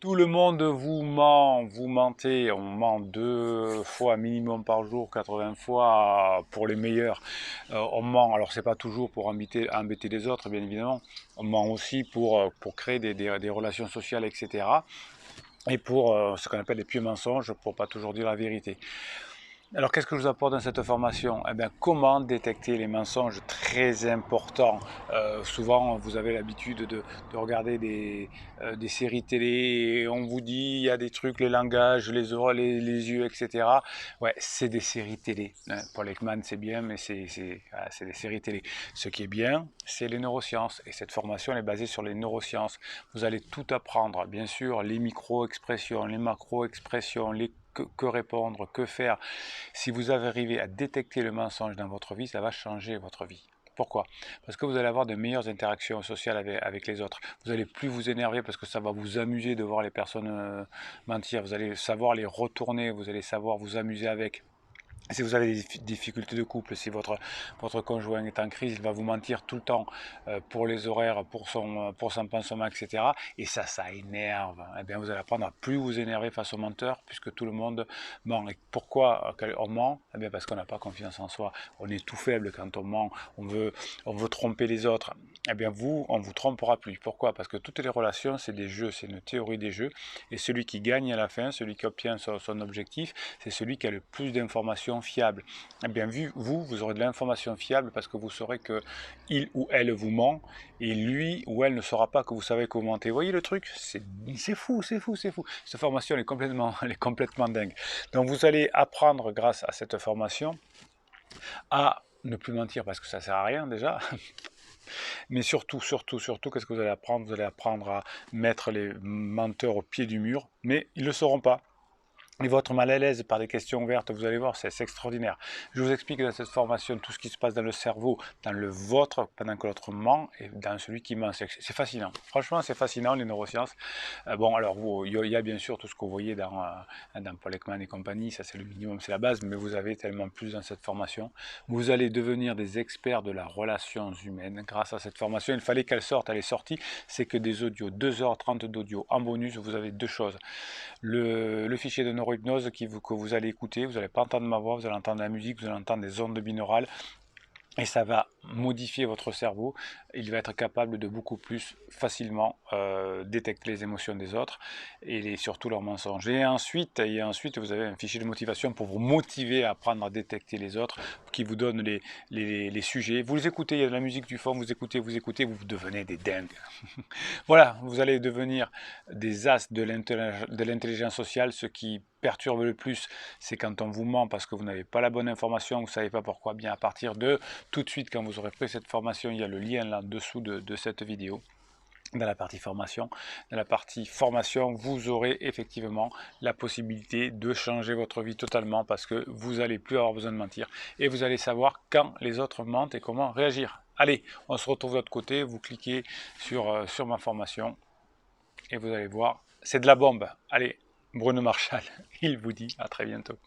Tout le monde vous ment, vous mentez, on ment 2 fois minimum par jour, 80 fois pour les meilleurs. On ment, alors c'est pas toujours pour embêter les autres, bien évidemment. On ment aussi pour créer des relations sociales, etc. Et pour ce qu'on appelle les pieux mensonges, pour pas toujours dire la vérité. Alors, qu'est-ce que je vous apporte dans cette formation? Eh bien, comment détecter les mensonges très importants. Souvent, vous avez l'habitude de regarder des séries télé et on vous dit il y a des trucs, les langages, les oreilles, les yeux, etc. Ouais, c'est des séries télé. Paul Ekman, c'est bien, mais voilà, c'est des séries télé. Ce qui est bien, c'est les neurosciences. Et cette formation, elle est basée sur les neurosciences. Vous allez tout apprendre, bien sûr, les micro-expressions, les macro-expressions, que répondre, que faire. Si vous arrivez à détecter le mensonge dans votre vie, ça va changer votre vie. Pourquoi? Parce que vous allez avoir de meilleures interactions sociales avec les autres. Vous allez plus vous énerver parce que ça va vous amuser de voir les personnes mentir. Vous allez savoir les retourner, vous allez savoir vous amuser avec. Si vous avez des difficultés de couple, si votre conjoint est en crise, il va vous mentir tout le temps pour les horaires, pour son pansement, etc. Et ça énerve. Eh bien, vous allez apprendre à plus vous énerver face au menteur, puisque tout le monde ment. Et pourquoi on ment? Eh bien, parce qu'on n'a pas confiance en soi. On est tout faible quand on ment. On veut tromper les autres. Eh bien, on ne vous trompera plus. Pourquoi? Parce que toutes les relations, c'est des jeux, c'est une théorie des jeux. Et celui qui gagne à la fin, celui qui obtient son objectif, c'est celui qui a le plus d'informations fiables. Eh bien, vous aurez de l'information fiable parce que vous saurez que il ou elle vous ment et lui ou elle ne saura pas que vous savez que vous mentez. Vous voyez le truc? C'est fou, c'est fou, c'est fou. Cette formation elle est elle est complètement dingue. Donc, vous allez apprendre grâce à cette formation à ne plus mentir parce que ça sert à rien déjà. Mais surtout, qu'est-ce que vous allez apprendre? Vous allez apprendre à mettre les menteurs au pied du mur, mais ils ne le sauront pas. Et votre mal à l'aise par des questions ouvertes, vous allez voir, c'est extraordinaire. Je vous explique dans cette formation tout ce qui se passe dans le cerveau, dans le vôtre, pendant que l'autre ment, et dans celui qui ment. C'est fascinant. Franchement, c'est fascinant, les neurosciences. Bon, alors, il y a bien sûr tout ce que vous voyez dans Paul Ekman et compagnie, ça c'est le minimum, c'est la base, mais vous avez tellement plus dans cette formation. Vous allez devenir des experts de la relation humaine grâce à cette formation. Il fallait qu'elle sorte, elle est sortie. C'est que des audios, 2h30 d'audio. En bonus, vous avez deux choses. Le fichier de neurohypnose que vous allez écouter, vous n'allez pas entendre ma voix, vous allez entendre la musique, vous allez entendre des ondes binaurales et ça va modifier votre cerveau. Il va être capable de beaucoup plus facilement détecter les émotions des autres et surtout leurs mensonges. Et ensuite, vous avez un fichier de motivation pour vous motiver à apprendre à détecter les autres, qui vous donne les sujets. Vous les écoutez, il y a de la musique du fond, vous écoutez, vous devenez des dingues. Voilà, vous allez devenir des as de l'intelligence sociale. Ce qui perturbe le plus, c'est quand on vous ment parce que vous n'avez pas la bonne information, vous ne savez pas pourquoi. Bien, à partir de tout de suite, quand vous aurez pris cette formation, il y a le lien là-dessous de cette vidéo. Dans la partie formation. Dans la partie formation, vous aurez effectivement la possibilité de changer votre vie totalement parce que vous n'allez plus avoir besoin de mentir et vous allez savoir quand les autres mentent et comment réagir. Allez, on se retrouve de l'autre côté, vous cliquez sur ma formation et vous allez voir, c'est de la bombe. Allez, Bruno Marchal, il vous dit à très bientôt.